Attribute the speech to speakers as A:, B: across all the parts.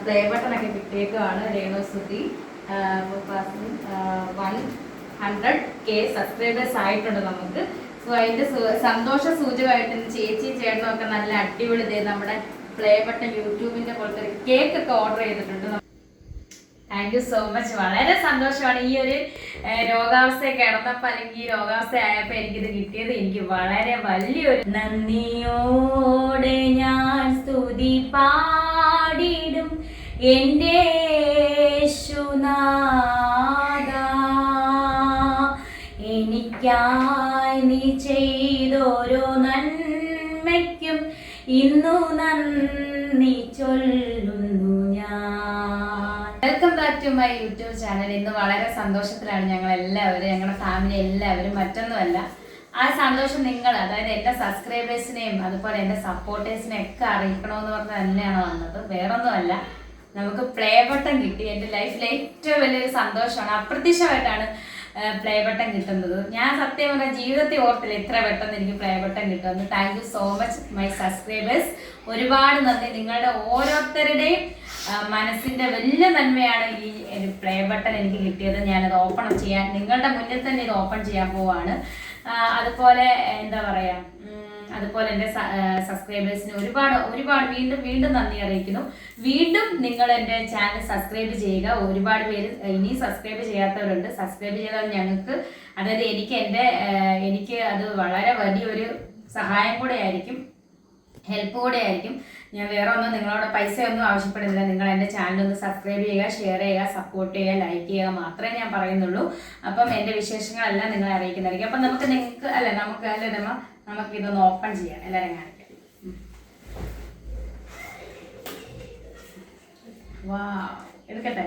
A: Play ബട്ടണൊക്കെ കിട്ടിയേക്കുവാണ്. രേണുസുതി 100K subscribers ആയിട്ടുണ്ട് നമുക്ക്. സോ അതിന്റെ സന്തോഷ സൂചകമായിട്ട് ചേച്ചി ചേട്ടനും ഒക്കെ നല്ല അടിപൊളി നമ്മുടെ പ്ലേ ബട്ടൺ യൂട്യൂബിന്റെ പോലത്തെ കേക്ക് ഒക്കെ ഓർഡർ ചെയ്തിട്ടുണ്ട്. Thank you so much. വളരെ സന്തോഷമാണ്. ഈ ഒരു രോഗാവസ്ഥയൊക്കെ കിടന്നപ്പോൾ അല്ലെങ്കിൽ ഈ രോഗാവസ്ഥ ആയപ്പോൾ എനിക്കിത് കിട്ടിയത് എനിക്ക് വളരെ വലിയൊരു നന്ദിയോടെ ഞാൻ സ്തുതി പാടിടും എൻ്റെ യേശുനാഥ. എനിക്കായി നീ ചെയ്തോരോ നന്മയ്ക്കും ഇന്നു നന്ദി ചൊല്ലുന്നു ഞാൻ. Welcome back to my YouTube channel. ഇന്ന് വളരെ സന്തോഷത്തിലാണ് ഞങ്ങൾ എല്ലാവരും, ഞങ്ങളുടെ ഫാമിലി എല്ലാവരും. മറ്റൊന്നുമല്ല, ആ സന്തോഷം നിങ്ങൾ, അതായത് എൻ്റെ സബ്സ്ക്രൈബേഴ്സിനെയും അതുപോലെ എൻ്റെ സപ്പോർട്ടേഴ്സിനെയും ഒക്കെ അറിയിക്കണമെന്ന് പറഞ്ഞ് തന്നെയാണ് വന്നത്. വേറൊന്നുമല്ല, നമുക്ക് പ്ലേ ബട്ടൺ കിട്ടി. എൻ്റെ ലൈഫിലെ ഏറ്റവും വലിയൊരു സന്തോഷമാണ്. അപ്രതീക്ഷിതമായിട്ടാണ് പ്ലേ ബട്ടൺ കിട്ടുന്നത്. ഞാൻ സത്യം പറഞ്ഞാൽ ജീവിതത്തിൽ ഓർത്തില്ല ഇത്ര പെട്ടെന്ന് എനിക്ക് പ്ലേ ബട്ടൺ കിട്ടുമെന്ന്. Thank you so much my subscribers. ഒരുപാട് നന്ദി. നിങ്ങളുടെ ഓരോരുത്തരുടെയും മനസ്സിന്റെ വലിയ നന്മയാണ് ഈ ഒരു പ്ലേ ബട്ടൺ എനിക്ക് കിട്ടിയത്. ഞാനത് ഓപ്പൺ ചെയ്യാൻ, നിങ്ങളുടെ മുന്നിൽ തന്നെ ഇത് ഓപ്പൺ ചെയ്യാൻ പോവാണ്. അതുപോലെ എന്താ പറയാ, അതുപോലെ എൻ്റെ സബ്സ്ക്രൈബേഴ്സിന് ഒരുപാട് ഒരുപാട് വീണ്ടും വീണ്ടും നന്ദി അറിയിക്കുന്നു. വീണ്ടും നിങ്ങൾ എൻ്റെ ചാനൽ സബ്സ്ക്രൈബ് ചെയ്യുക. ഒരുപാട് പേര് ഇനി സബ്സ്ക്രൈബ് ചെയ്യാത്തവരുണ്ട്. സബ്സ്ക്രൈബ് ചെയ്താൽ ഞങ്ങൾക്ക്, അതായത് എനിക്ക് അത് വളരെ വലിയൊരു സഹായം കൂടെ ആയിരിക്കും, ഹെൽപ്പ് കൂടെ ആയിരിക്കും. ഞാൻ വേറെ ഒന്നും നിങ്ങളോട് പൈസയൊന്നും ആവശ്യപ്പെടുന്നില്ല. നിങ്ങൾ എൻ്റെ ചാനലൊന്ന് സബ്സ്ക്രൈബ് ചെയ്യുക, ഷെയർ ചെയ്യുക, സപ്പോർട്ട് ചെയ്യുക, ലൈക്ക് ചെയ്യുക മാത്രമേ ഞാൻ പറയുന്നുള്ളൂ. അപ്പം എൻ്റെ വിശേഷങ്ങളെല്ലാം നിങ്ങളെ അറിയിക്കുന്നതായിരിക്കും. അപ്പം നമുക്കിതൊന്ന് ഓപ്പൺ ചെയ്യാം. എല്ലാവരും കാണിക്കാം. വാ, എടുക്കട്ടെ.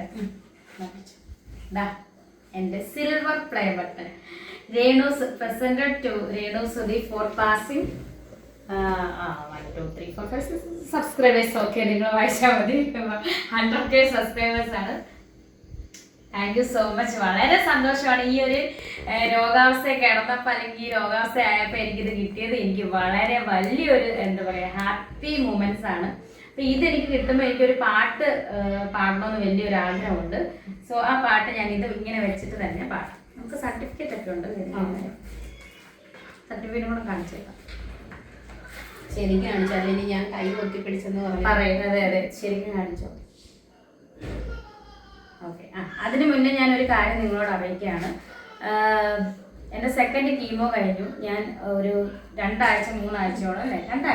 A: എൻ്റെ silver play button presented to Renusuthi for passing 1 2 3 4 5 subscribers. Okay, നിങ്ങൾ വായിച്ചാൽ മതി. 100K സബ്സ്ക്രൈബേഴ്സ് ആണ്. Thank you so much. വളരെ സന്തോഷമാണ്. ഈ ഒരു രോഗാവസ്ഥയൊക്കെ കിടന്നപ്പോൾ അല്ലെങ്കിൽ ഈ രോഗാവസ്ഥ ആയപ്പോൾ എനിക്കിത് കിട്ടിയത് എനിക്ക് വളരെ വലിയൊരു എന്താ പറയുക ഹാപ്പി മൂമെന്റ്സ് ആണ്. അപ്പം ഇതെനിക്ക് കിട്ടുമ്പോൾ എനിക്കൊരു പാട്ട് പാടണമെന്ന് വലിയൊരു ആഗ്രഹമുണ്ട്. സോ ആ പാട്ട് ഞാൻ ഇത് ഇങ്ങനെ വെച്ചിട്ട് തന്നെ പാടാം. നമുക്ക് സർട്ടിഫിക്കറ്റ് ഒക്കെ ഉണ്ട്. സർട്ടിഫിക്കറ്റും കൂടെ കാണിച്ചേക്കാം.
B: ശരിക്കും കാണിച്ചു. അല്ലെങ്കിൽ ഞാൻ കൈ പൊത്തിപ്പിടിച്ചെന്ന്
A: പറയുന്നത്. അതെ, ശരിക്കും കാണിച്ചോ. ഓക്കെ. അതിന് മുന്നേ ഞാനൊരു കാര്യം നിങ്ങളോട് അറിയിക്കുകയാണ്. എൻ്റെ സെക്കൻഡ് കീമോ കഴിഞ്ഞു. ഞാൻ ഒരു 2 ആഴ്ച 3 ആഴ്ചയോളം അല്ലേ, 2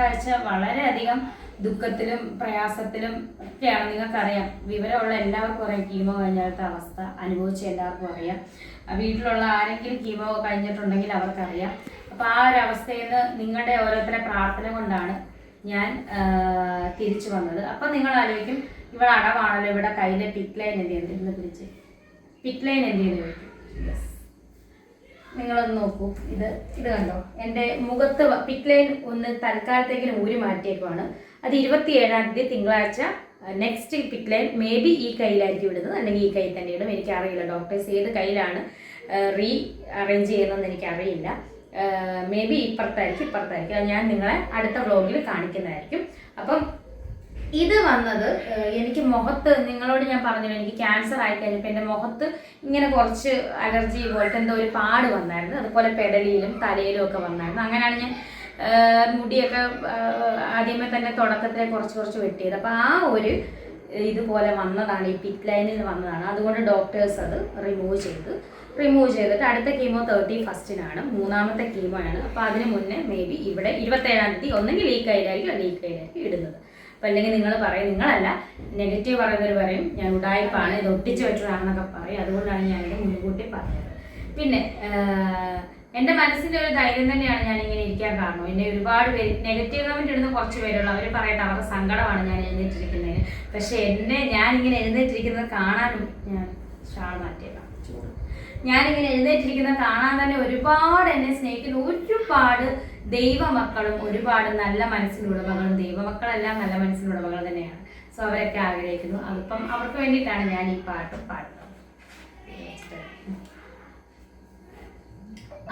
A: ആഴ്ച വളരെയധികം ദുഃഖത്തിലും പ്രയാസത്തിലും ഒക്കെയാണ്. നിങ്ങൾക്കറിയാം, വിവരമുള്ള എല്ലാവർക്കും അറിയാം കീമോ കഴിഞ്ഞാലത്തെ അവസ്ഥ. അനുഭവിച്ച എല്ലാവർക്കും അറിയാം. വീട്ടിലുള്ള ആരെങ്കിലും കീമോ കഴിഞ്ഞിട്ടുണ്ടെങ്കിൽ അവർക്കറിയാം. അപ്പോൾ ആ ഒരു അവസ്ഥയിൽ നിന്ന് നിങ്ങളുടെ ഓരോരുത്തരുടെ പ്രാർത്ഥന കൊണ്ടാണ് ഞാൻ തിരിച്ചു വന്നത്. അപ്പം നിങ്ങൾ ആലോചിക്കും, ഇവിടെ അടവാണല്ലോ, ഇവിടെ കയ്യിലെ പിറ്റ് ലൈൻ എന്ത് ചെയ്യുന്നത്, പിടിച്ച് പിറ്റ് ലൈൻ എന്ത് ചെയ്യുന്നത് ചോദിക്കും. യെസ്, നിങ്ങളൊന്ന് നോക്കൂ. ഇത് കണ്ടോ, എൻ്റെ മുഖത്ത് പിറ്റ് ലൈൻ ഒന്ന് തൽക്കാലത്തേക്കിനും ഊരി മാറ്റിയേക്കുവാണ്. അത് 27-ാം തീയതി തിങ്കളാഴ്ച next pit line maybe ഈ കയ്യിലായിരിക്കും ഇടുന്നത്, അല്ലെങ്കിൽ ഈ കൈ തന്നെ ഇടും. എനിക്കറിയില്ല ഡോക്ടേഴ്സ് ഏത് കയ്യിലാണ് അറേഞ്ച് ചെയ്യുന്നതെന്ന് എനിക്കറിയില്ല. മേ ബി ഇപ്പുറത്തായിരിക്കും. അത് ഞാൻ നിങ്ങളെ അടുത്ത വ്ലോഗിൽ കാണിക്കുന്നതായിരിക്കും. അപ്പം ഇത് വന്നത് എനിക്ക് മുഖത്ത്, നിങ്ങളോട് ഞാൻ പറഞ്ഞില്ല, എനിക്ക് ക്യാൻസർ ആയി കഴിഞ്ഞപ്പോൾ എൻ്റെ മുഖത്ത് ഇങ്ങനെ കുറച്ച് അലർജി പോലത്തെ എന്തോ ഒരു പാട് വന്നായിരുന്നു. അതുപോലെ പെടലിയിലും തലയിലും ഒക്കെ വന്നായിരുന്നു. അങ്ങനെയാണ് ഞാൻ മുടിയൊക്കെ ആദ്യമേ തന്നെ തുടക്കത്തിലെ കുറച്ച് വെട്ടിയത്. അപ്പോൾ ആ ഒരു ഇതുപോലെ വന്നതാണ്, ഈ പിറ്റ് ലൈനിൽ വന്നതാണ്. അതുകൊണ്ട് ഡോക്ടേഴ്സ് അത് റിമൂവ് ചെയ്തിട്ട് അടുത്ത കീമോ 31st-നാണ്, 3ാമത്തെ കീമോ ആണ്. അപ്പോൾ അതിന് മുന്നേ മേ ബി ഇവിടെ 27-ാം തീയതി ഒന്നെങ്കിൽ ഈ കയ്യിലായിരിക്കും ഇടുന്നത്. അപ്പോൾ അല്ലെങ്കിൽ നിങ്ങൾ പറയും, നിങ്ങളല്ല നെഗറ്റീവ് പറയുന്നവർ പറയും ഞാൻ ഉടായിപ്പാണ്, ഇത് ഒട്ടിച്ച് വെച്ചതാണെന്നൊക്കെ പറയും. അതുകൊണ്ടാണ് ഞാനിത് മുൻകൂട്ടി പറഞ്ഞത്. പിന്നെ എൻ്റെ മനസ്സിൻ്റെ ഒരു ധൈര്യം തന്നെയാണ് ഞാനിങ്ങനെ ഇരിക്കാൻ കാരണം. എന്നെ ഒരുപാട് പേര് നെഗറ്റീവ് കമൻറ്റ് ഇടുന്ന കുറച്ച് പേരുള്ളൂ. അവർ പറയട്ടെ, അവരുടെ സങ്കടമാണ് ഞാൻ എഴുന്നേറ്റിരിക്കുന്നതിന്. പക്ഷേ ഞാനിങ്ങനെ എഴുന്നേറ്റിരിക്കുന്നത് കാണാനും, ഞാൻ ഷാൾ മാറ്റിയേക്കാം, ചൂട്, ഞാനിങ്ങനെ എഴുന്നേറ്റിരിക്കുന്നത് കാണാൻ തന്നെ ഒരുപാട് എന്നെ സ്നേഹിക്കുന്ന ഒരുപാട് ദൈവമക്കളും ഒരുപാട് നല്ല മനസ്സിനുടമകളും, ദൈവമക്കളെല്ലാം നല്ല മനസ്സിനുടമകൾ തന്നെയാണ്. സോ അവരൊക്കെ ആഗ്രഹിക്കുന്നു. അതിപ്പം അവർക്ക് വേണ്ടിയിട്ടാണ് ഞാൻ ഈ പാട്ട് പാടുന്നത്.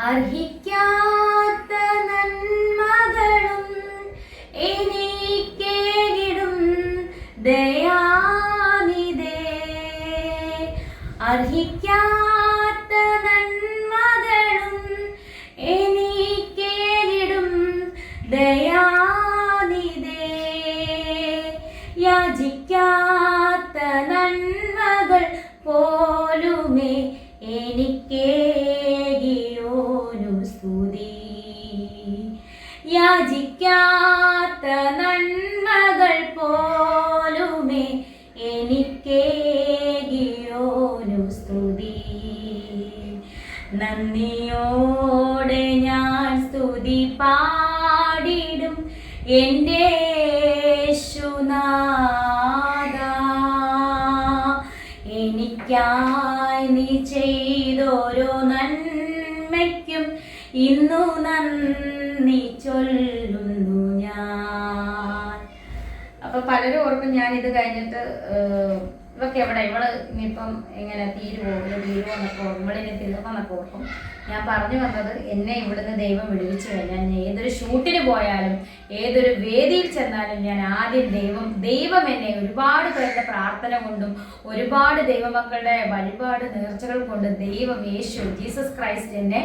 A: അർഹിക്കാത്ത നന്മകളും ദയാനിധേ. അർഹിക്കാത്ത നന്മകളും എനിക്കേകിടും ദയാനിധേ. യാചിക്കാത്ത നന്മകൾ പോലുമേ എനിക്കേകിയോനു സ്തുതി. യാചിക്കാത്ത നന്മകൾ പോലുമേ എനിക്കേകിയോനു സ്തുതി. നന്ദിയോടെ ഞാൻ സ്തുതി പാടിടും എൻ്റെ യേശുനാഥാ. എനിക്കായി നീ ചെയ്തോരോ നന്മയ്ക്കും ഇന്നു നന്ദി ചൊല്ലുന്നു ഞാൻ. അപ്പൊ പലരും ഓർക്കും ഞാൻ ഇത് കഴിഞ്ഞിട്ട് ഇവക്ക് എവിടെ ഇവള് ഇനിയിപ്പം എങ്ങനെ തീരുവോ എന്നൊക്കെ ഓർക്കും, ഇവളിനി തീർന്നെന്നൊക്കെ ഓർക്കും. ഞാൻ പറഞ്ഞു വന്നത്, എന്നെ ഇവിടുന്ന് ദൈവം വിടുവിച്ചു കഴിഞ്ഞാൽ ഞാൻ ഏതൊരു ഷൂട്ടിന് പോയാലും ഏതൊരു വേദിയിൽ ചെന്നാലും ഞാൻ ആദ്യം ദൈവം എന്നെ ഒരുപാട് പേരുടെ പ്രാർത്ഥന കൊണ്ടും ഒരുപാട് ദൈവമക്കളുടെ വഴിപാട് നേർച്ചകൾ കൊണ്ട് ദൈവം ജീസസ് ക്രൈസ്റ്റ് എന്നെ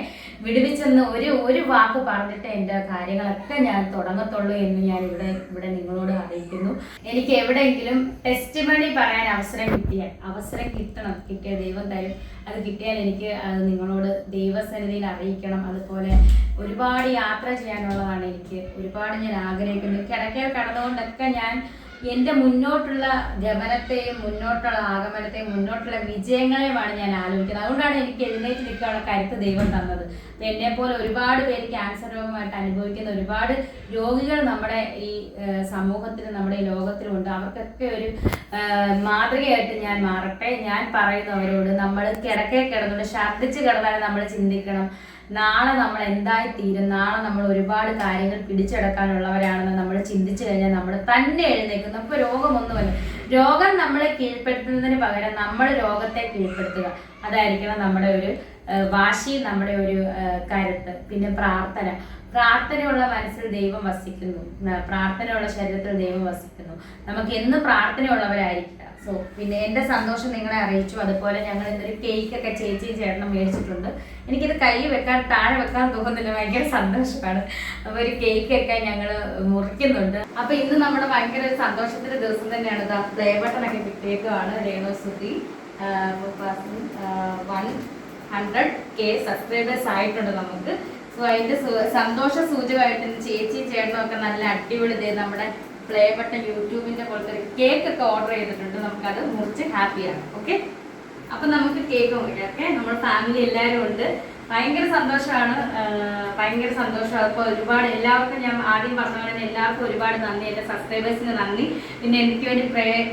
A: വിടുവിച്ചെന്ന് ഒരു വാക്ക് പറഞ്ഞിട്ട് എൻ്റെ കാര്യങ്ങളൊക്കെ ഞാൻ തുടങ്ങത്തുള്ളൂ എന്ന് ഞാൻ ഇവിടെ നിങ്ങളോട് അറിയിക്കുന്നു. എനിക്ക് എവിടെയെങ്കിലും ടെസ്റ്റിമണി പറയാൻ അവസരം കിട്ടിയ ദൈവം തരും. അത് കിട്ടിയാൽ എനിക്ക് അത് നിങ്ങളോട് ദൈവസന്നിധിയിൽ അറിയിക്കണം. അതുപോലെ ഒരുപാട് യാത്ര ചെയ്യാനുള്ളതാണ് എനിക്ക്, ഒരുപാട് ഞാൻ ആഗ്രഹിക്കുന്നു. കിടക്കേ കടന്നുകൊണ്ടൊക്കെ ഞാൻ എൻ്റെ മുന്നോട്ടുള്ള ഗമനത്തെയും മുന്നോട്ടുള്ള ആഗമനത്തെയും മുന്നോട്ടുള്ള വിജയങ്ങളെയുമാണ് ഞാൻ ആലോചിക്കുന്നത്. അതുകൊണ്ടാണ് എനിക്ക് എഴുന്നേറ്റ് നിൽക്കാനുള്ള കരുത്ത് ദൈവം തന്നത്. എന്നെപ്പോലെ ഒരുപാട് പേര് ക്യാൻസർ രോഗമായിട്ട് അനുഭവിക്കുന്ന ഒരുപാട് രോഗികൾ നമ്മുടെ ഈ സമൂഹത്തിലും നമ്മുടെ ഈ ലോകത്തിലുണ്ട്. അവർക്കൊക്കെ ഒരു മാതൃകയായിട്ട് ഞാൻ മാറട്ടെ. ഞാൻ പറയുന്നവരോട്, നമ്മൾ കിടക്കേ കിടന്നുകൊണ്ട് ഛർദ്ദിച്ച് കിടന്നാലും നമ്മൾ ചിന്തിക്കണം, നാളെ നമ്മൾ എന്തായി തീരും, നാളെ നമ്മൾ ഒരുപാട് കാര്യങ്ങൾ പിടിച്ചെടുക്കാനുള്ളവരാണെന്ന് നമ്മൾ ചിന്തിച്ചു കഴിഞ്ഞാൽ നമ്മൾ തന്നെ എഴുന്നേക്കും. നമുക്ക് രോഗമൊന്നുമല്ല, രോഗം നമ്മളെ കീഴ്പ്പെടുത്തുന്നതിന് പകരം നമ്മൾ രോഗത്തെ കീഴ്പ്പെടുത്തുക. അതായിരിക്കണം നമ്മുടെ ഒരു വാശി, നമ്മുടെ ഒരു കരുത്ത്. പിന്നെ പ്രാർത്ഥനയുള്ള മനസ്സിൽ ദൈവം വസിക്കുന്നു, പ്രാർത്ഥനയുള്ള ശരീരത്തിൽ ദൈവം വസിക്കുന്നു. നമുക്ക് എന്നും പ്രാർത്ഥനയുള്ളവരായിരിക്കുക. സോ പിന്നെ എൻ്റെ സന്തോഷം നിങ്ങളെ അറിയിച്ചു. അതുപോലെ ഞങ്ങൾ ഇന്നൊരു കേക്കൊക്കെ ചേച്ചിയും ചേട്ടനും മേടിച്ചിട്ടുണ്ട്. എനിക്കിത് താഴെ വെക്കാൻ തോന്നുന്നില്ല, ഭയങ്കര സന്തോഷമാണ്. അപ്പോൾ ഒരു കേക്കൊക്കെ ഞങ്ങൾ മുറിക്കുന്നുണ്ട്. അപ്പോൾ ഇന്ന് നമ്മുടെ ഭയങ്കര ഒരു സന്തോഷത്തിൻ്റെ ദിവസം തന്നെയാണ്. പ്ലേ ബട്ടണൊക്കെ കിട്ടിയേക്കുവാണ്. രേണുസുതി 100K സബ്സ്ക്രൈബേഴ്സ് ആയിട്ടുണ്ട് നമുക്ക്. സോ അതിൻ്റെ സന്തോഷ സൂചകമായിട്ട് ചേച്ചിയും ചേട്ടനും ഒക്കെ നല്ല അടിപൊളി നമ്മുടെ പ്ലേ ബട്ടൺ യൂട്യൂബിന്റെ പോലത്തെ ഒരു കേക്ക് ഒക്കെ ഓർഡർ ചെയ്തിട്ടുണ്ട്. നമുക്കത് മുറിച്ച് ഹാപ്പിയാണ്. ഓക്കെ, അപ്പൊ നമുക്ക് കേക്ക് മുറിക്കാം. ഓക്കെ, നമ്മുടെ ഫാമിലി എല്ലാവരും ഉണ്ട്. ഭയങ്കര സന്തോഷമാണ്. അപ്പോൾ ഒരുപാട് എല്ലാവർക്കും ഞാൻ ആദ്യം പറഞ്ഞ പോലെ എല്ലാവർക്കും ഒരുപാട് നന്ദി. എൻ്റെ സബ്സ്ക്രൈബേഴ്സിന് നന്ദി. പിന്നെ എനിക്ക് വേണ്ടി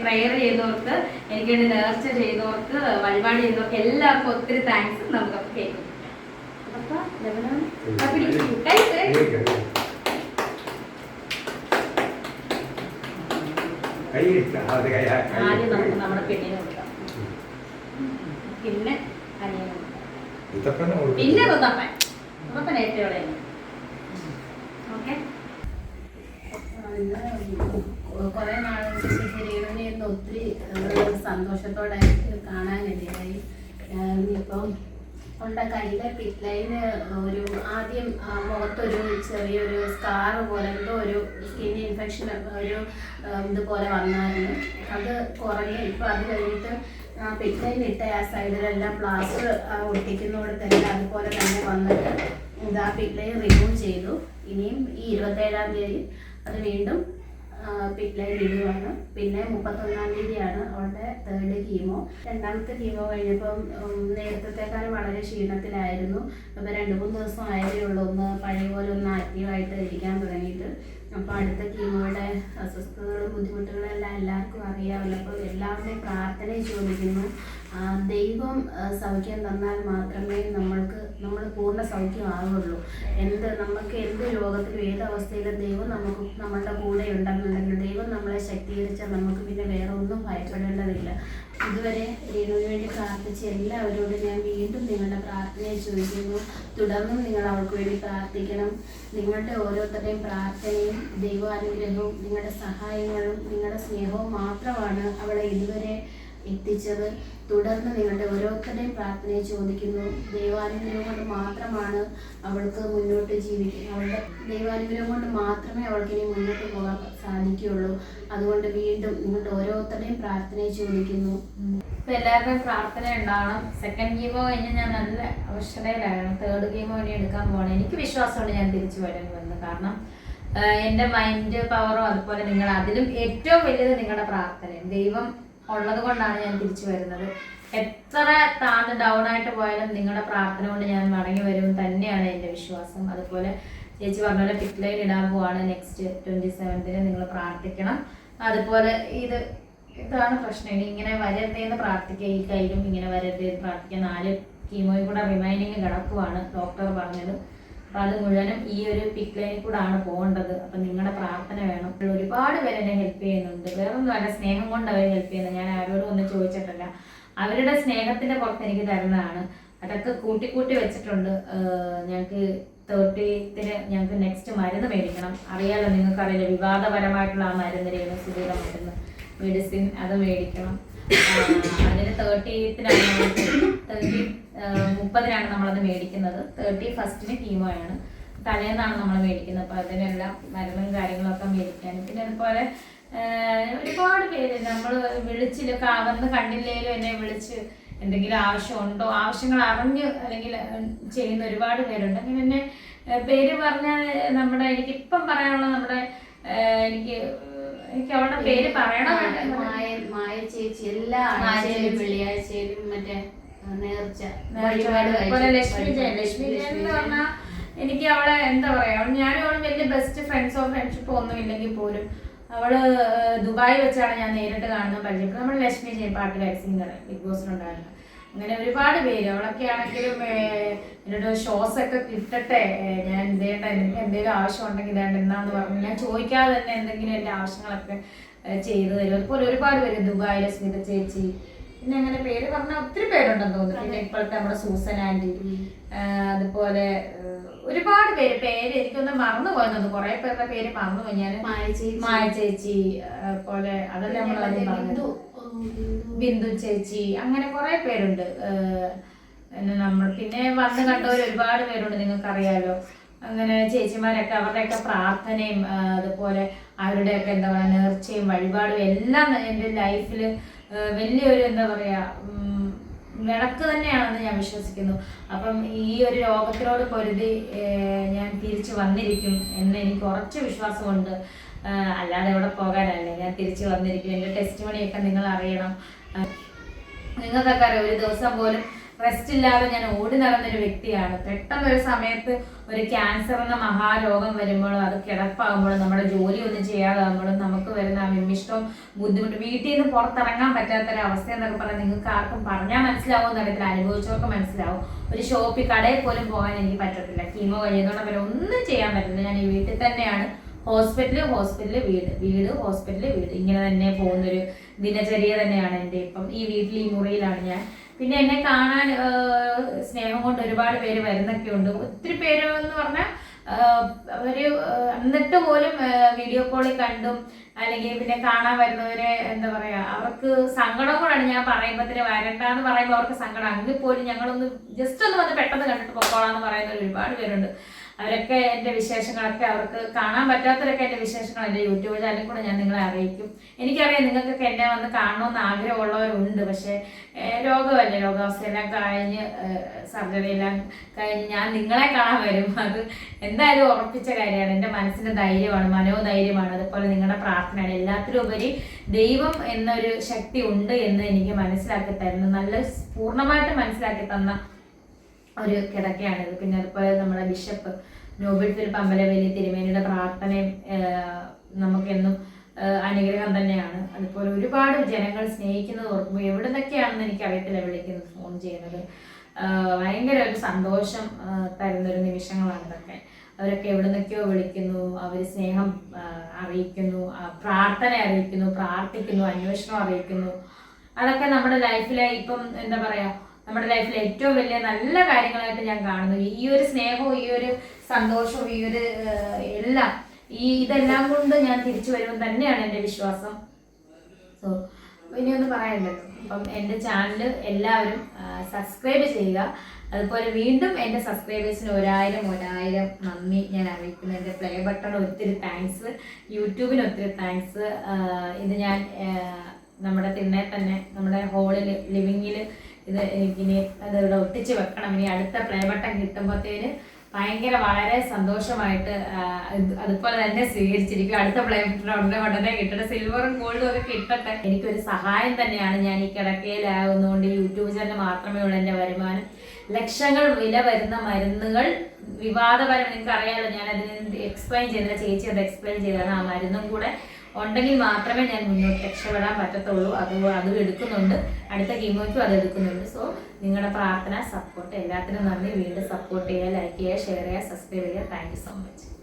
A: പ്രേയർ ചെയ്തവർക്ക്, എനിക്ക് വേണ്ടി നേർച്ച ചെയ്തവർക്ക്, വഴിപാട് ചെയ്തവർക്ക് എല്ലാവർക്കും ഒത്തിരി താങ്ക്സ്. നമുക്ക് കേക്ക് ആദ്യം നമുക്ക് നമ്മുടെ പെണ്ണിനെ കൊടുക്കാം, പിന്നെ അനിയനെ കൊടുക്കാം, പിന്നെ കുത്തപ്പൻ ഏറ്റവും. ഓക്കെ, കുറെ നാളുകൾക്ക് ശേഷം രേണുവിനെ ഒത്തിരി സന്തോഷത്തോടെ കാണാനിടയായി. ഇപ്പം അവളുടെ കയ്യിലെ പിറ്റ്ലൈന് ഒരു ആദ്യം മുഖത്തൊരു ചെറിയൊരു സ്കാർ പോലെ എന്തോ ഒരു സ്കിൻ ഇൻഫെക്ഷൻ ഒരു ഇതുപോലെ വന്നായിരുന്നു. അത് കുറഞ്ഞ് ഇപ്പം അത് കഴിഞ്ഞിട്ട് പിറ്റ്ലൈൻ ഇട്ട ആ സൈഡിലെല്ലാം പ്ലാസ്റ്റർ ഒട്ടിക്കുന്നോടത്തെല്ലാം അതുപോലെ തന്നെ വന്നിട്ട് ആ പിറ്റ്ലൈൻ റിമൂവ് ചെയ്തു. ഇനിയും ഈ 27-ാം തീയതി അത് വീണ്ടും പിറ്റ്ലൈൻ ഇടുവാണ്. പിന്നെ 31-ാം തീയതിയാണ് അവളുടെ 3rd കീമോ. 2ാമത്തെ കീമോ കഴിഞ്ഞപ്പം നേരത്തേക്കാളും വളരെ ക്ഷീണത്തിലായിരുന്നു. അപ്പോൾ 2-3 ദിവസം ആയതേ ഉള്ളൂ ഒന്ന് പഴയ പോലെ ഒന്ന് ആക്റ്റീവായിട്ട് ഇരിക്കാൻ തുടങ്ങിയിട്ട്. അപ്പോൾ അടുത്ത കീമോയുടെ അസ്വസ്ഥതകളും ബുദ്ധിമുട്ടുകളും എല്ലാം എല്ലാവർക്കും അറിയാമല്ലോ. അപ്പോൾ എല്ലാവരുടെയും പ്രാർത്ഥനയും ചോദിക്കുന്നു. ദൈവം സൗഖ്യം തന്നാൽ മാത്രമേ നമ്മൾ പൂർണ്ണ സൗഖ്യമാകുള്ളൂ. നമുക്ക് എന്ത് രോഗത്തിലും ഏത് അവസ്ഥയിലും ദൈവം നമ്മളുടെ കൂടെ ഉണ്ടെന്നുണ്ടെങ്കിൽ, ദൈവം നമ്മളെ ശക്തീകരിച്ചാൽ നമുക്ക് പിന്നെ വേറെ ഒന്നും ഭയപ്പെടേണ്ടതില്ല.
B: ഇതുവരെ രേണുവിന് വേണ്ടി പ്രാർത്ഥിച്ച എല്ലാവരോടും ഞാൻ വീണ്ടും നിങ്ങളുടെ പ്രാർത്ഥനയെ ചോദിക്കുന്നു. തുടർന്നും നിങ്ങൾ അവൾക്ക് വേണ്ടി പ്രാർത്ഥിക്കണം. നിങ്ങളുടെ ഓരോരുത്തരുടെയും പ്രാർത്ഥനയും ദൈവാനുഗ്രഹവും നിങ്ങളുടെ സഹായങ്ങളും നിങ്ങളുടെ സ്നേഹവും മാത്രമാണ് അവളെ ഇതുവരെ എത്തിച്ചത്. തുടർന്ന് നിങ്ങളുടെ ഓരോരുത്തരുടെയും പ്രാർത്ഥനയെ ചോദിക്കുന്നു. ദൈവാനുഗ്രഹം കൊണ്ട് മാത്രമാണ് അവൾക്ക് മുന്നോട്ട് അവളുടെ ദൈവാനുഗ്രഹം കൊണ്ട് മാത്രമേ അവൾക്ക് ഇനി മുന്നോട്ട് പോകാൻ സാധിക്കുകയുള്ളൂ. അതുകൊണ്ട് വീണ്ടും നിങ്ങളുടെ ഓരോരുത്തരുടെയും പ്രാർത്ഥനയെ ചോദിക്കുന്നു.
A: ഇപ്പൊ എല്ലാവരുടെയും പ്രാർത്ഥന ഉണ്ടാവണം. സെക്കൻഡ് കീമോ കഴിഞ്ഞ് ഞാൻ നല്ല അവശതയിലാണ്. തേർഡ് കീമോ ഇനി എടുക്കാൻ പോകണം. എനിക്ക് വിശ്വാസമുണ്ട് ഞാൻ തിരിച്ചു വരുമെന്ന്. കാരണം എൻ്റെ മൈൻഡ് പവറും അതുപോലെ നിങ്ങൾ അതിലും ഏറ്റവും വലിയത് നിങ്ങളുടെ പ്രാർത്ഥനയും ദൈവം ഉള്ളത് കൊണ്ടാണ് ഞാൻ തിരിച്ചു വരുന്നത്. എത്ര താഴ്ന്ന് ഡൗൺ ആയിട്ട് പോയാലും നിങ്ങളുടെ പ്രാർത്ഥന കൊണ്ട് ഞാൻ മടങ്ങി വരും തന്നെയാണ് എൻ്റെ വിശ്വാസം. അതുപോലെ ചേച്ചി പറഞ്ഞ പോലെ പിക് ലൈൻ ഇടാൻ പോവാണ് നെക്സ്റ്റ് 27th നിങ്ങൾ പ്രാർത്ഥിക്കണം. അതുപോലെ ഇതാണ് പ്രശ്നം. ഇനി ഇങ്ങനെ വരരുതേന്ന് പ്രാർത്ഥിക്കുക. ഈ കയ്യിലും ഇങ്ങനെ വരരുതേന്ന് പ്രാർത്ഥിക്കുക. 4 കീമോയും കൂടെ റിമൈനിങ് കിടക്കുവാണ് ഡോക്ടർ പറഞ്ഞത്. അപ്പം അത് മുഴുവനും ഈ ഒരു പിക് ലൈനിൽ കൂടെ ആണ് പോകേണ്ടത്. അപ്പം നിങ്ങളുടെ പ്രാർത്ഥന വേണം. ഒരുപാട് പേര് എന്നെ ഹെൽപ്പ് ചെയ്യുന്നുണ്ട്. വേറൊന്നും അല്ല, സ്നേഹം കൊണ്ട് അവർ ഹെൽപ്പ് ചെയ്യുന്നത്. ഞാൻ ആരോടും ഒന്നും ചോദിച്ചിട്ടില്ല. അവരുടെ സ്നേഹത്തിന്റെ പുറത്ത് എനിക്ക് തരുന്നതാണ്. അതൊക്കെ കൂട്ടി വെച്ചിട്ടുണ്ട്. ഞങ്ങൾക്ക് 30th ഞങ്ങൾക്ക് നെക്സ്റ്റ് മരുന്ന് മേടിക്കണം. അറിയാലോ, നിങ്ങൾക്കറിയില്ല, വിവാദപരമായിട്ടുള്ള ആ മരുന്ന് രേണുസുധിയുടെ മരുന്ന് മെഡിസിൻ അത് മേടിക്കണം. അതിന് 30th 30 നമ്മളത് മേടിക്കുന്നത്. 31 കീമോയാണ്. തലേന്നാണ് നമ്മൾ മേടിക്കുന്നത്. അപ്പോൾ അതിനെല്ലാം മരുന്നും കാര്യങ്ങളൊക്കെ മേടിക്കാൻ. പിന്നെ അതുപോലെ ഒരുപാട് പേര് നമ്മൾ വിളിച്ചില്ലൊക്കെ അവർന്ന് കണ്ടില്ലേലും എന്നെ വിളിച്ച് എന്തെങ്കിലും ആവശ്യമുണ്ടോ, ആവശ്യങ്ങൾ അറിഞ്ഞ് അല്ലെങ്കിൽ ചെയ്യുന്ന ഒരുപാട് പേരുണ്ട്. അങ്ങനെ എന്നെ പേര് പറഞ്ഞാൽ എനിക്കിപ്പം പറയാനുള്ള എനിക്ക് അവളുടെ പേര് പറയണം.
B: മായ ചേച്ചി എല്ലാ ആഴ്ചയിലും വെള്ളിയാഴ്ചയിലും മറ്റേ നേർച്ച
A: അതുപോലെ ലക്ഷ്മി ജയൻ എന്ന് പറഞ്ഞാൽ എനിക്ക് അവളെ എന്താ പറയാ, ഞാനും അവളും വലിയ ബെസ്റ്റ് ഫ്രണ്ട്സോ ഫ്രണ്ട്ഷിപ്പോ ഒന്നും ഇല്ലെങ്കിൽ പോലും അവള് ദുബായി വെച്ചാണ് ഞാൻ നേരിട്ട് കാണുന്നത്, പരിചയപ്പെട്ടത്. നമ്മൾ ലക്ഷ്മി ജയൻ പാട്ടുകാരി സിംഗർ ബിഗ് ബോസിലുണ്ടായിരുന്നു. അങ്ങനെ ഒരുപാട് പേര്. അവളൊക്കെ ആണെങ്കിലും എന്നോട് ഷോസ് ഒക്കെ കിട്ടട്ടെ, ഞാൻ എനിക്ക് എന്തെങ്കിലും ആവശ്യം ഉണ്ടെങ്കിൽ ഇതാണ്ട് എന്നാന്ന് പറഞ്ഞു ഞാൻ ചോദിക്കാതെ തന്നെ എന്തെങ്കിലും എൻ്റെ ആവശ്യങ്ങളൊക്കെ ചെയ്തു തരും. അതുപോലെ ഒരുപാട് പേര് ദുബായിലെ സ്മിത ചേച്ചി, പിന്നെ അങ്ങനെ പേര് പറഞ്ഞാൽ ഒത്തിരി പേരുണ്ടെന്ന് തോന്നുന്നു. പിന്നെ ഇപ്പോഴത്തെ നമ്മുടെ സൂസൻ ആൻറ്റി, അതുപോലെ ഒരുപാട് പേര് എനിക്കൊന്ന് മറന്നുപോയെന്നു. കുറെ പേരുടെ പേര് മറന്നുപോയി ഞാൻ. മായ ചേച്ചി പോലെ അതല്ല നമ്മൾ പറഞ്ഞു, ബിന്ദു ചേച്ചി, അങ്ങനെ കുറെ പേരുണ്ട്. നമ്മൾ പിന്നെ വന്ന് കണ്ടവർ ഒരുപാട് പേരുണ്ട്, നിങ്ങൾക്കറിയാലോ. അങ്ങനെ ചേച്ചിമാരൊക്കെ അവരുടെയൊക്കെ പ്രാർത്ഥനയും അതുപോലെ അവരുടെയൊക്കെ എന്താ പറയുക നേർച്ചയും വഴിപാടും എല്ലാം എൻ്റെ ലൈഫിൽ വലിയൊരു എന്താ പറയുക വിളക്ക് തന്നെയാണെന്ന് ഞാൻ വിശ്വസിക്കുന്നു. അപ്പം ഈ ഒരു രോഗത്തിനോട് പൊരുതി ഞാൻ തിരിച്ചു വന്നിരിക്കും എന്ന് എനിക്ക് ഉറച്ച വിശ്വാസമുണ്ട്. അല്ലാതെ എവിടെ പോകാനല്ലേ, ഞാൻ തിരിച്ചു വന്നിരിക്കും. എൻ്റെ ടെസ്റ്റ് മണിയൊക്കെ നിങ്ങൾ അറിയണം. നിങ്ങൾക്കൊക്കെ അറിയാം, ഒരു ദിവസം പോലും റെസ്റ്റ് ഇല്ലാതെ ഞാൻ ഓടി നടന്നൊരു വ്യക്തിയാണ്. പെട്ടെന്ന് ഒരു സമയത്ത് ഒരു ക്യാൻസർ എന്ന മഹാരോഗം വരുമ്പോഴും അത് കിടപ്പാകുമ്പോഴും നമ്മുടെ ജോലി ഒന്നും ചെയ്യാതാകുമ്പോഴും നമുക്ക് വരുന്ന ആ വിമിഷ്ടവും ബുദ്ധിമുട്ട്, വീട്ടിൽ നിന്ന് പുറത്തിറങ്ങാൻ പറ്റാത്തൊരവസ്ഥ എന്നൊക്കെ പറഞ്ഞാൽ നിങ്ങൾക്ക് ആർക്കും പറഞ്ഞാൽ മനസ്സിലാവുമെന്ന് അറിയത്തില്ല, അനുഭവിച്ചവർക്ക് മനസ്സിലാവും. ഒരു ഷോപ്പിൽ കടയിൽ പോലും പോകാൻ എനിക്ക് പറ്റത്തില്ല. കീമോ കഴിയുന്നതോടെ വരെ ഒന്നും ചെയ്യാൻ പറ്റില്ല. ഞാൻ ഈ വീട്ടിൽ തന്നെയാണ്. ഹോസ്പിറ്റല് വീട് ഹോസ്പിറ്റല് വീട് ഇങ്ങനെ തന്നെ പോകുന്നൊരു ദിനചര്യ തന്നെയാണ് എൻ്റെ. ഇപ്പം ഈ വീട്ടിൽ ഈ മുറിയിലാണ് ഞാൻ. പിന്നെ എന്നെ കാണാൻ സ്നേഹം കൊണ്ട് ഒരുപാട് പേര് വരുന്നൊക്കെ ഉണ്ട്. ഒത്തിരി പേര് എന്ന് പറഞ്ഞാൽ അവര് എന്നിട്ട് പോലും വീഡിയോ കോളിൽ കണ്ടും അല്ലെങ്കിൽ പിന്നെ കാണാൻ വരുന്നവരെ എന്താ പറയാ, അവർക്ക് സങ്കടം കൂടാണ്. ഞാൻ പറയുമ്പോഴത്തേന് വരണ്ടെന്ന് പറയുമ്പോൾ അവർക്ക് സങ്കടം. അങ്ങനെ പോലും ഞങ്ങളൊന്ന് ജസ്റ്റ് ഒന്ന് വന്ന് പെട്ടെന്ന് കണ്ടിട്ട് പോക്കോളാന്ന് പറയുന്ന ഒരുപാട് പേരുണ്ട്. അവരൊക്കെ എൻ്റെ വിശേഷങ്ങളൊക്കെ, അവർക്ക് കാണാൻ പറ്റാത്തവരൊക്കെ എൻ്റെ വിശേഷങ്ങൾ എൻ്റെ യൂട്യൂബ് ചാനലിൽ കൂടെ ഞാൻ നിങ്ങളെ അറിയിക്കും. എനിക്കറിയാം നിങ്ങൾക്കൊക്കെ എന്നെ വന്ന് കാണണമെന്ന് ആഗ്രഹമുള്ളവരുണ്ട്. പക്ഷേ രോഗമല്ലേ, രോഗാവസ്ഥയെല്ലാം കഴിഞ്ഞ് സർജറി എല്ലാം കഴിഞ്ഞ് ഞാൻ നിങ്ങളെ കാണാൻ വരും. അത് എന്തായാലും ഉറപ്പിച്ച കാര്യമാണ്. എൻ്റെ മനസ്സിൻ്റെ ധൈര്യമാണ്, മനോധൈര്യമാണ്, അതുപോലെ നിങ്ങളുടെ പ്രാർത്ഥനയാണ്. എല്ലാത്തിലും ഉപരി ദൈവം എന്നൊരു ശക്തി ഉണ്ട് എന്ന് എനിക്ക് മനസ്സിലാക്കി തരുന്നു, നല്ല പൂർണ്ണമായിട്ട് മനസ്സിലാക്കി തന്ന ഒരു കിടക്കയാണിത്. പിന്നെ അതുപോലെ നമ്മുടെ ബിഷപ്പ് നോബിൾ ഫിലിപ്പ് അമ്പലവേലി തിരുമേനിയുടെ പ്രാർത്ഥനയും നമുക്കെന്നും അനുഗ്രഹം തന്നെയാണ്. അതുപോലെ ഒരുപാട് ജനങ്ങൾ സ്നേഹിക്കുന്നത് ഓർക്കുമ്പോൾ എവിടെ നിന്നൊക്കെയാണെന്ന് എനിക്കറിയത്തില്ല വിളിക്കുന്നത്, ഫോൺ ചെയ്യുന്നത്. ഭയങ്കര ഒരു സന്തോഷം തരുന്നൊരു നിമിഷങ്ങളാണ് ഇതൊക്കെ. അവരൊക്കെ എവിടെ നിന്നൊക്കെയോ വിളിക്കുന്നു, അവർ സ്നേഹം അറിയിക്കുന്നു, പ്രാർത്ഥന അറിയിക്കുന്നു, പ്രാർത്ഥിക്കുന്നു, അന്വേഷണം അറിയിക്കുന്നു. അതൊക്കെ നമ്മുടെ ലൈഫിലെ ഇപ്പം എന്താ പറയാ, നമ്മുടെ ലൈഫിലെ ഏറ്റവും വലിയ നല്ല കാര്യങ്ങളായിട്ട് ഞാൻ കാണുന്നു. ഈ ഒരു സ്നേഹവും ഈ ഒരു സന്തോഷവും ഈ ഒരു എല്ലാം ഇതെല്ലാം കൊണ്ട് ഞാൻ തിരിച്ചു വരുമെന്ന് തന്നെയാണ് എൻ്റെ വിശ്വാസം. സോ ഇനിയൊന്നും പറയാനുണ്ടല്ലോ. അപ്പം എൻ്റെ ചാനൽ എല്ലാവരും സബ്സ്ക്രൈബ് ചെയ്യുക. അതുപോലെ വീണ്ടും എൻ്റെ സബ്സ്ക്രൈബേഴ്സിന് 1000 നന്ദി ഞാൻ അറിയിക്കുന്നു. എൻ്റെ പ്ലേ ബട്ടൺ ഒത്തിരി താങ്ക്സ്, യൂട്യൂബിന് ഒത്തിരി താങ്ക്സ്. ഇത് ഞാൻ നമ്മുടെ തന്നെ നമ്മുടെ ഹോളിൽ ലിവിങ്ങിൽ ഇത് എനിക്കിനി അത് ഇവിടെ ഒട്ടിച്ച് വെക്കണം. ഇനി അടുത്ത പ്ലേ ബട്ടൺ കിട്ടുമ്പോഴത്തേന് ഭയങ്കര വളരെ സന്തോഷമായിട്ട് അതുപോലെ തന്നെ സ്വീകരിച്ചിരിക്കും. അടുത്ത പ്ലേ ബട്ടൺ ഉടനെ കിട്ടട്ടെ, സിൽവറും ഗോൾഡും ഒക്കെ കിട്ടട്ടെ. എനിക്കൊരു സഹായം തന്നെയാണ്. ഞാൻ ഈ കിടക്കയിലാകുന്നതുകൊണ്ട് യൂട്യൂബ് ചാനൽ മാത്രമേ ഉള്ളൂ എൻ്റെ വരുമാനം. ലക്ഷങ്ങൾ വില വരുന്ന മരുന്നുകൾ വിവാദപരം, നിങ്ങൾക്ക് അറിയാമല്ലോ, ഞാൻ അതിന് എക്സ്പ്ലെയിൻ ചെയ്തില്ല, ചേച്ചി അത് എക്സ്പ്ലെയിൻ ചെയ്താണ്. ആ മരുന്നും കൂടെ ഉണ്ടെങ്കിൽ മാത്രമേ ഞാൻ മുന്നോട്ട് രക്ഷപ്പെടാൻ പറ്റത്തുള്ളൂ. അതും എടുക്കുന്നുണ്ട്, അടുത്ത കീമോയ്ക്കും അത് എടുക്കുന്നുണ്ട്. സോ നിങ്ങളുടെ പ്രാർത്ഥന, സപ്പോർട്ട് എല്ലാത്തിനും നന്ദി. വീണ്ടും സപ്പോർട്ട് ചെയ്യുക, ലൈക്ക് ചെയ്യുക, ഷെയർ ചെയ്യുക, സബ്സ്ക്രൈബ് ചെയ്യുക. Thank you so much.